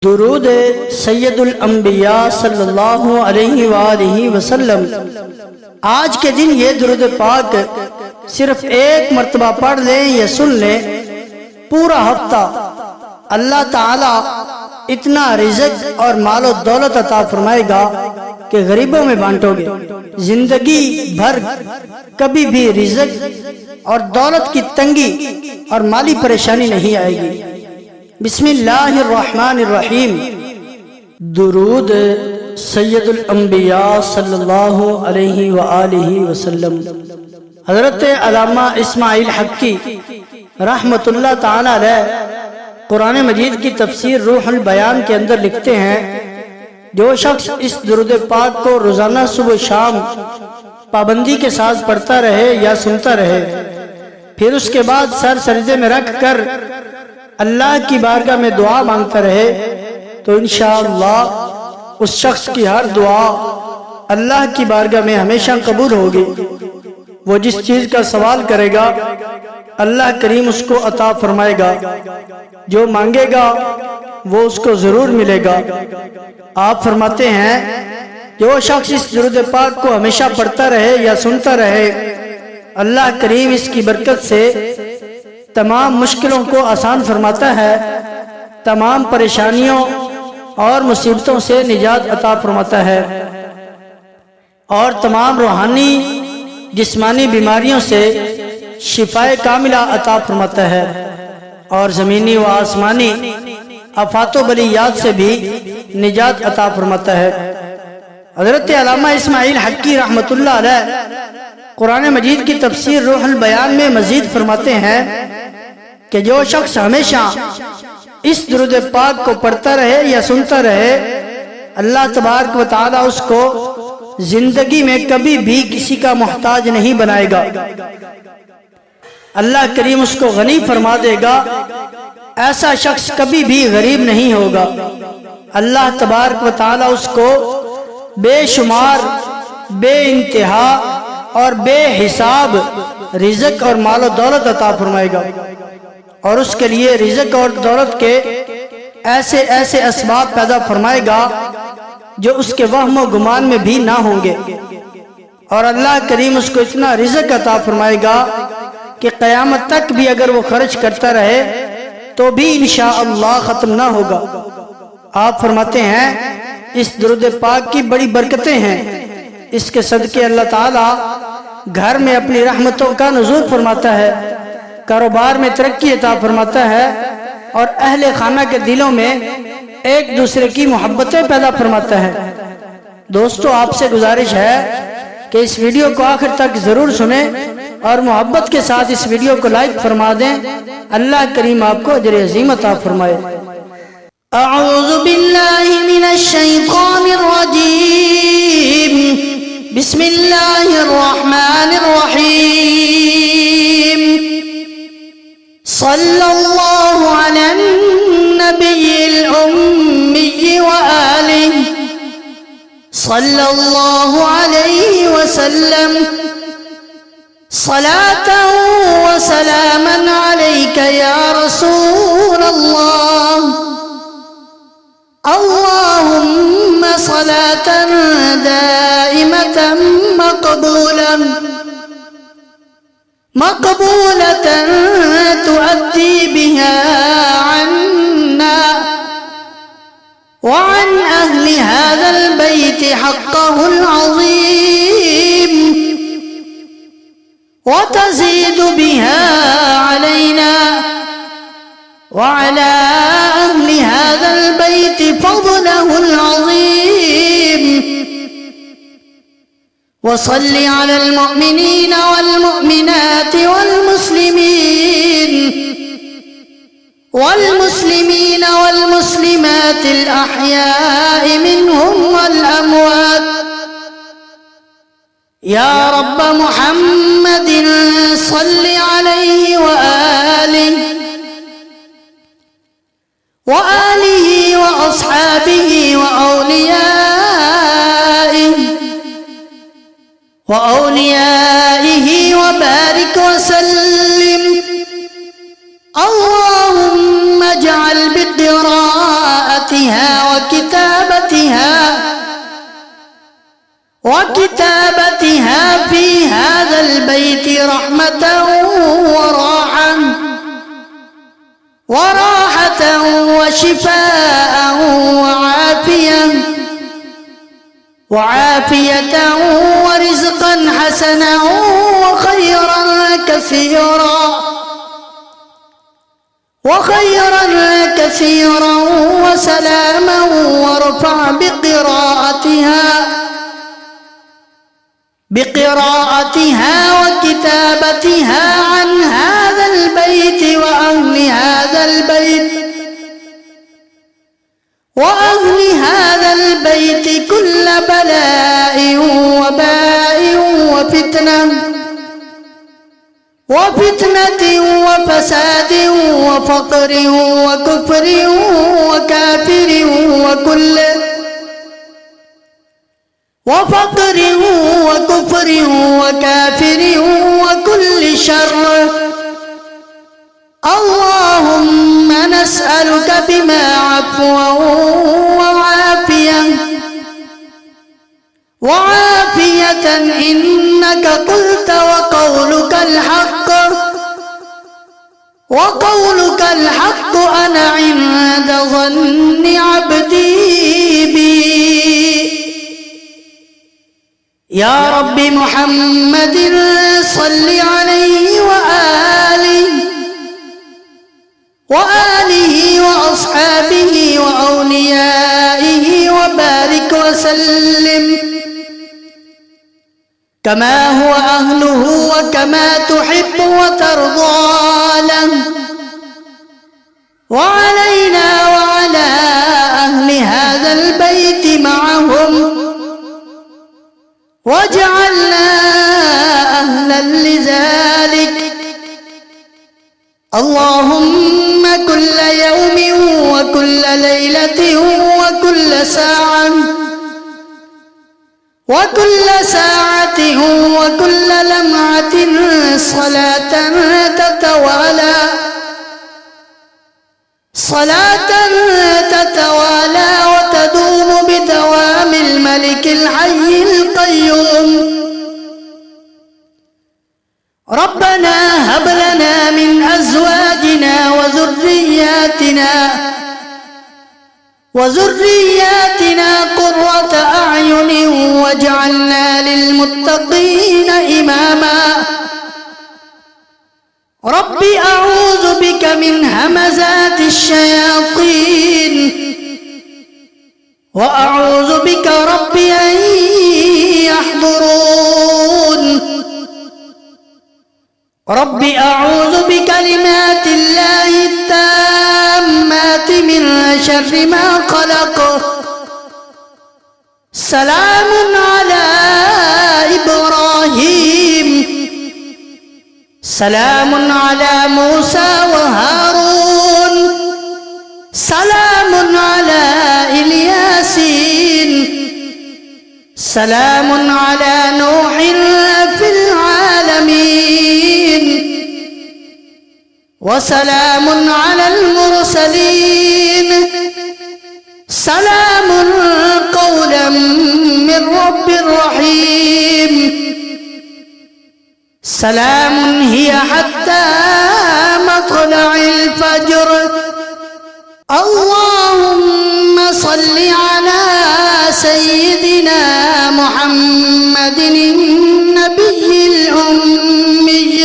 درود سید الانبیاء صلی اللہ علیہ وآلہ وسلم۔ آج کے دن یہ درود پاک صرف ایک مرتبہ پڑھ لیں یا سن لیں، پورا ہفتہ اللہ تعالی اتنا رزق اور مال و دولت عطا فرمائے گا کہ غریبوں میں بانٹو گے، زندگی بھر کبھی بھی رزق اور دولت کی تنگی اور مالی پریشانی نہیں آئے گی۔ بسم اللہ الرحمن الرحیم۔ درود سید الانبیاء صلی اللہ علیہ وآلہ وسلم۔ حضرت علامہ اسماعیل حقی رحمت اللہ تعالی علیہ قرآن مجید کی تفسیر روح البیان کے اندر لکھتے ہیں، جو شخص اس درود پاک کو روزانہ صبح و شام پابندی کے ساتھ پڑھتا رہے یا سنتا رہے، پھر اس کے بعد سر سجدے میں رکھ کر اللہ کی بارگاہ میں دعا مانگتا رہے، تو انشاءاللہ اس شخص کی ہر دعا اللہ کی بارگاہ میں ہمیشہ قبول ہوگی۔ وہ جس چیز کا سوال کرے گا اللہ کریم اس کو عطا فرمائے گا، جو مانگے گا وہ اس کو ضرور ملے گا۔ آپ فرماتے ہیں جو شخص اس درود پاک کو ہمیشہ پڑھتا رہے یا سنتا رہے، اللہ کریم اس کی برکت سے تمام مشکلوں کو آسان فرماتا ہے، تمام پریشانیوں اور مصیبتوں سے نجات عطا فرماتا ہے، اور تمام روحانی جسمانی بیماریوں سے شفائے کاملہ عطا فرماتا ہے، اور زمینی و آسمانی آفات و بلیات سے بھی نجات عطا فرماتا ہے۔ حضرت علامہ اسماعیل حقی رحمت اللہ علیہ قرآن مجید کی تفسیر روح البیان میں مزید فرماتے ہیں کہ جو شخص ہمیشہ اس درود پاک کو پڑھتا رہے یا سنتا رہے، اللہ تبارک و تعالی اس کو زندگی میں کبھی بھی کسی کا محتاج نہیں بنائے گا، اللہ کریم اس کو غنی فرما دے گا، ایسا شخص کبھی بھی غریب نہیں ہوگا۔ اللہ تبارک و تعالی اس کو بے شمار، بے انتہا اور بے حساب رزق اور مال و دولت عطا فرمائے گا، اور اس کے لیے رزق اور دولت کے ایسے ایسے اسباب پیدا فرمائے گا جو اس کے وہم و گمان میں بھی نہ ہوں گے، اور اللہ کریم اس کو اتنا رزق عطا فرمائے گا کہ قیامت تک بھی اگر وہ خرچ کرتا رہے تو بھی انشاءاللہ ختم نہ ہوگا۔ آپ فرماتے ہیں اس درود پاک کی بڑی برکتیں ہیں، اس کے صدقے اللہ تعالی گھر میں اپنی رحمتوں کا نزول فرماتا ہے، کاروبار میں ترقی عطا فرماتا ہے، اور اہل خانہ کے دلوں میں ایک دوسرے کی محبتیں پیدا فرماتا ہے۔ دوستو، آپ سے گزارش ہے کہ اس ویڈیو کو آخر تک ضرور سنیں اور محبت کے ساتھ اس ویڈیو کو لائک فرما دیں۔ اللہ کریم آپ کو اجر عظیم عطا فرمائے۔ اعوذ باللہ من الشیطان الرجیم، بسم اللہ الرحمن الرحیم، صلی اللہ علی النبی الأمی وآلہ صلی اللہ علیہ وسلم، صلاة وسلاما عليك يا رسول الله، اللهم صلاة دائمة مقبولة تؤدي بها عنا وعن أهل هذا البيت حقه العظيم، وتزيد بها علينا وعلى أهل هذا البيت فضله العظيم، وصل على المؤمنين والمؤمنات والمسلمين والمسلمات الأحياء منهم والأموات، يا رب محمد صل عليه وآله وأصحابه وأوليائه وبارك وسلم، اللهم اجعل بالقراءة وكتابتها في هذا البيت رحمة وراحة وشفاء وعافية ورزقا حسنا وخيرا كثيرا وسلاما، وارفع بقراءتها وكتابتها عن هذا البيت وأهل هذا البيت كل بلاء وباء وفتنة وفساد وفقر وكفر وكافر وكل شر. اللهم نسألك بما عفوا وعافية إنك قلت وقولك الحق أنا عند ظن عبدي بي. يا رب محمد صل عليه وآله وأصحابه وأوليائه وبارك وسلم كما هو أهله وكما تحب وترضى له، وعلينا وعلى أهل هذا البيت معهم، واجعلنا أهلا لذلك. اللهم كل يوم وكل ليلة وكل ساعة وكل لمعة صلاة تتوالى وتدوم بدوام الملك الحي القيوم. ربنا هب لنا من أزواجنا وذرياتنا قرة أعين واجعلنا للمتقين إماما. رب أعوذ بك من همزات الشياطين وأعوذ بك رب أن يحضرون. رب أعوذ بكلمات الله التامات من شر ما خلق. سلام على إبراهيم، سلام على موسى وهارون، سلام على إلياسين، سلام على نوح في العالمين، وسلام على المرسلين. سلام قولا من رب رحيم. سلام هي حتى مطلع الفجر. اللهم صل على سيدنا محمد النبي الأمي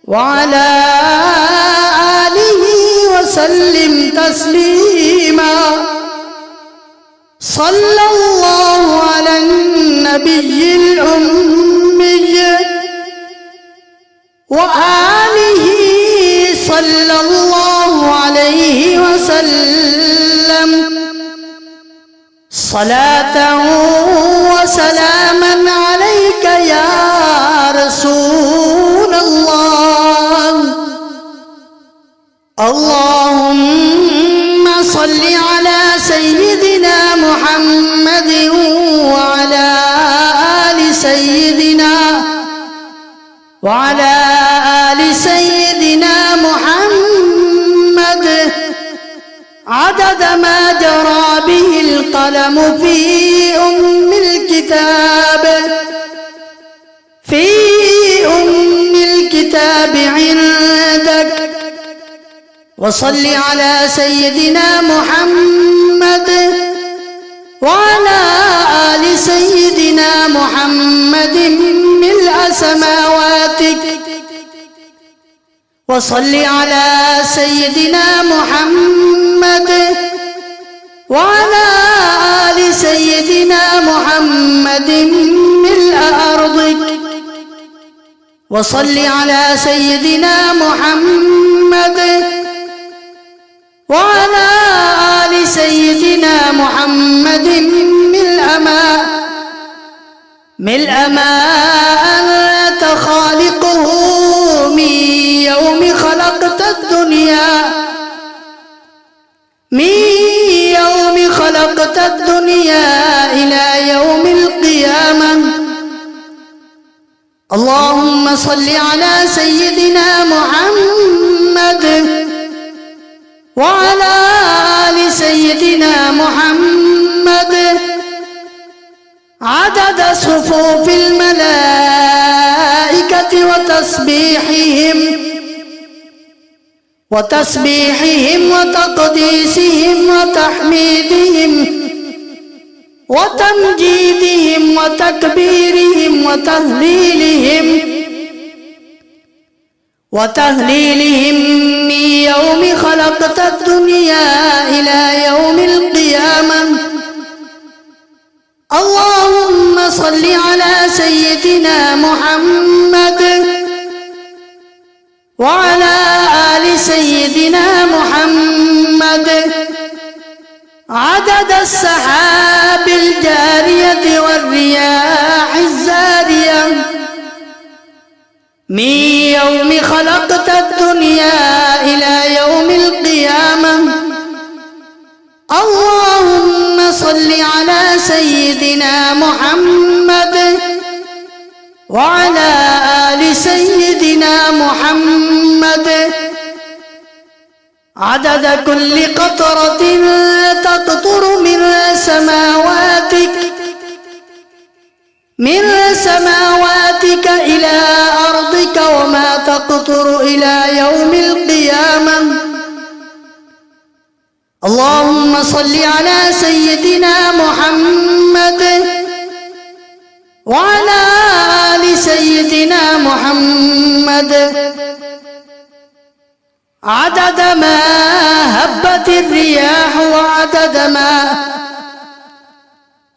وعلى آله وسلم تسليما. صلى الله على النبي الأمي وآله صلى الله عليه وسلم صلاة وسلاما عليك يا رسول الله. اللهم صل على سيدنا محمد وعلى آل سيدنا محمد عدد ما جرى به القلم في الكتاب في أم الكتاب عندك وصل على سيدنا محمد وعلى آل سيدنا محمد ملء سماواتك وصل على سيدنا محمد وعلى آل سيدنا محمد ملء أرضك وصل على سيدنا محمد وعلى آل سيدنا محمد ملء ما أنت خالقه من يوم خلقت الدنيا إلى يوم القيامة. اللهم صل على سيدنا محمد وعلى آل سيدنا محمد عدد صفوف الملائكة وتسبيحهم وتقديسهم وتحميدهم وتمجيدهم وتكبيرهم وتهليلهم من يوم خلقت الدنيا إلى يوم القيامة. اللهم صل على سيدنا محمد وعلى آل سيدنا محمد عدد السحاب الجارية والرياح الزارية من يوم خلقت الدنيا إلى يوم القيامة. اللهم صل على سيدنا محمد وعلى آل سيدنا محمد عدد كل قطرة تقطر من سماواتك إلى أرضك وما تقطر إلى يوم القيامة. اللهم صل على سيدنا محمد وعلى آل سيدنا محمد عدد ما هبت الرياح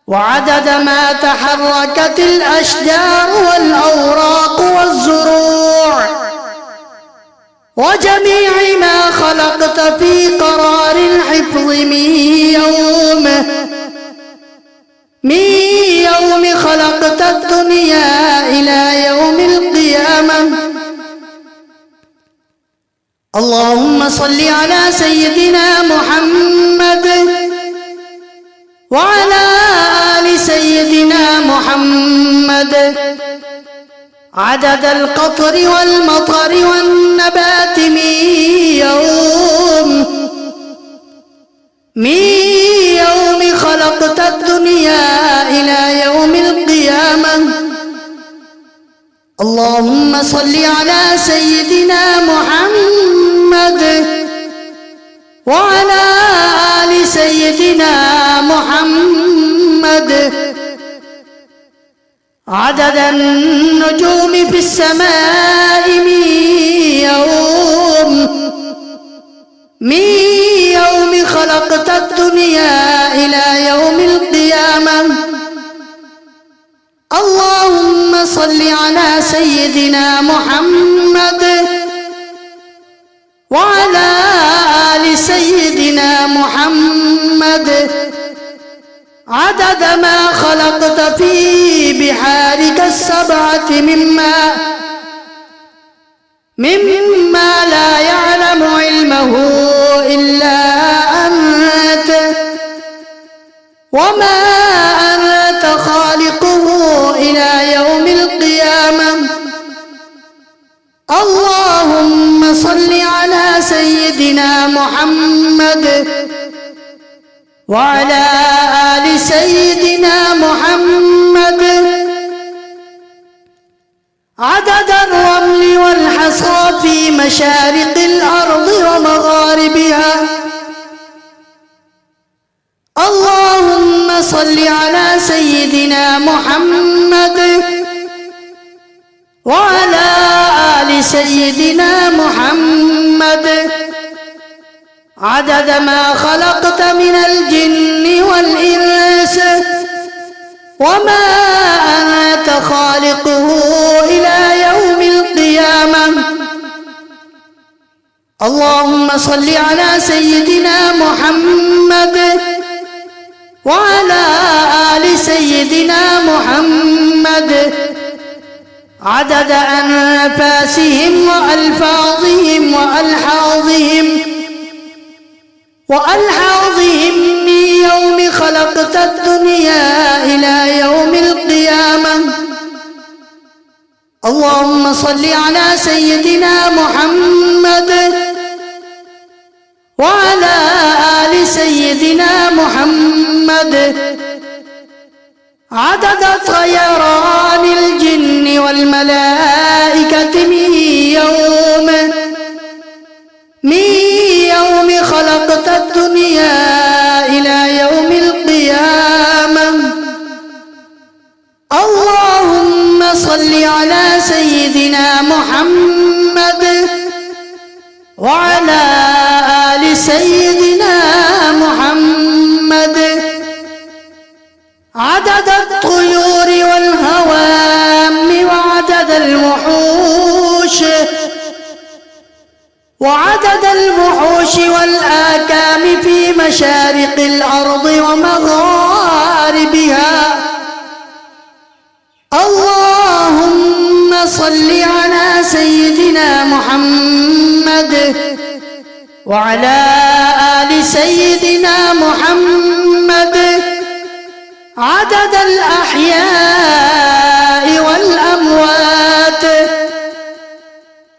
وعدد ما تحركت الأشجار والأوراق والزروع وجميع ما خلقت في قرار الحفظ من يوم خلقت الدنيا إلى يوم القيامة. اللهم صل على سيدنا محمد وعلى آل سيدنا محمد عدد القطر والمطر والنبات من يوم خلقت الدنيا إلى يوم القيامة. اللهم صل على سيدنا محمد وعلى آل سيدنا محمد عدد النجوم في السماء من يوم خلقت الدنيا إلى يوم القيامة. اللهم صل على سيدنا محمد وعلى آل سيدنا محمد عدد ما خلقت في بحارك السبعة مما لا يعلم علمه إلا أنت وما أنت خالقه إلى يوم القيامة. اللهم صل على سيدنا محمد وعلى آل سيدنا محمد عدد الرمل والحصى في مشارق الأرض ومغاربها. اللهم صل على سيدنا محمد وعلى آل سيدنا محمد عدد ما خلقت من الجن والإنس وما أنت خالقه إلى يوم القيامة. اللهم صل على سيدنا محمد وعلى آل سيدنا محمد عدد أنفاسهم وألفاظهم وألحاظهم من يوم خلقت الدنيا إلى يوم القيامة. اللهم صل على سيدنا محمد وعلى آل سيدنا محمد عدد طيران الجن والملائكة من يوم خلقت الدنيا إلى يوم القيامة. اللهم صل على سيدنا محمد وعلى آل سيدنا محمد عدد الطيور والهوام وعدد الوحوش والآكام في مشارق الأرض ومغاربها. اللهم صل على سيدنا محمد وعلى آل سيدنا محمد عدد الأحياء والأموات.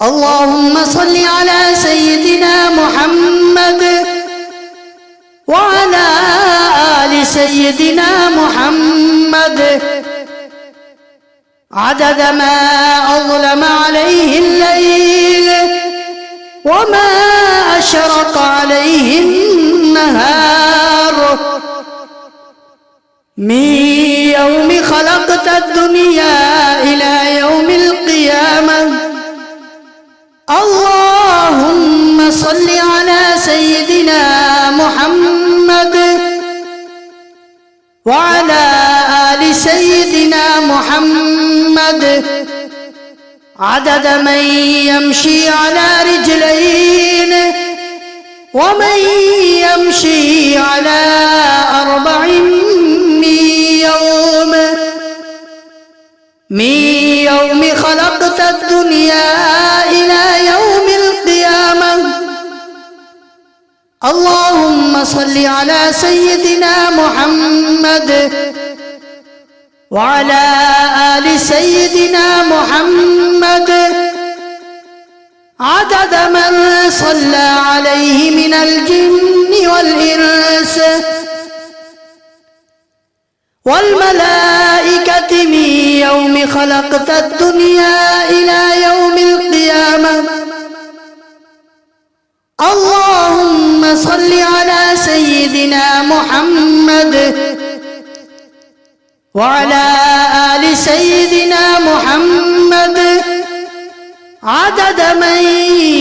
اللهم صل على سيدنا محمد وعلى آل سيدنا محمد عدد ما أظلم عليه الليل وما أشرق عليه النهار من يوم خلقت الدنيا إلى يوم القيامة. اللهم صل على سيدنا محمد وعلى آل سيدنا محمد عدد من يمشي على رجلين ومن يمشي على 4 من يوم خلقت الدنيا إلى يوم القيامة. اللهم صل على سيدنا محمد وعلى آل سيدنا محمد عدد من صلى عليه من الجن والإنس والملائكة من يوم خلقت الدنيا إلى يوم القيامة. اللهم صل على سيدنا محمد وعلى آل سيدنا محمد عدد من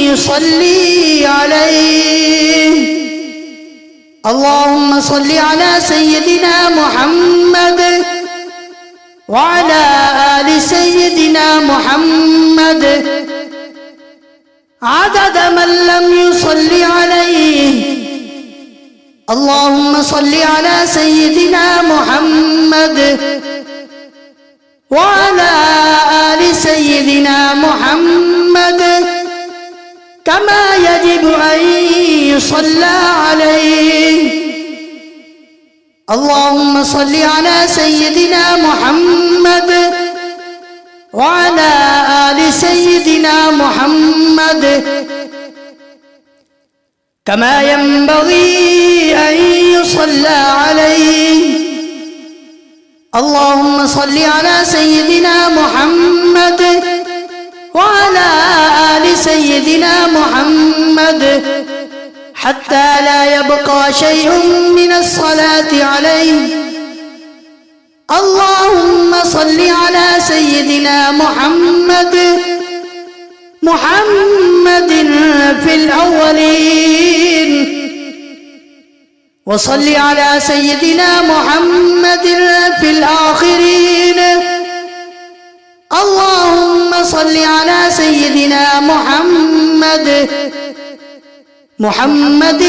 يصلي عليه. اللهم صل على سيدنا محمد وعلى آل سيدنا محمد عدد من لم يصل عليه. اللهم صل على سيدنا محمد وعلى آل سيدنا محمد كما يجب أن يصلى عليه. اللهم صل على سيدنا محمد وعلى آل سيدنا محمد كما ينبغي أن يصلى عليه. اللهم صل على سيدنا محمد وعلى آل سيدنا محمد حتى لا يبقى شيء من الصلاة عليه. اللهم صل على سيدنا محمد في الأولين، وصل على سيدنا محمد في الآخرين. اللهم صل على سيدنا محمد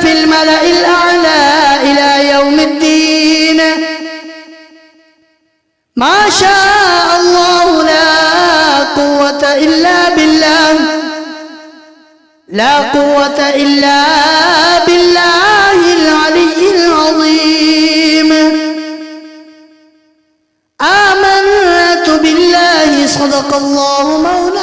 في الملأ الأعلى إلى يوم الدين. ما شاء الله لا قوة إلا بالله، لا قوة إلا بالله العلي العظيم. آمنت بالله، صدق الله مولانا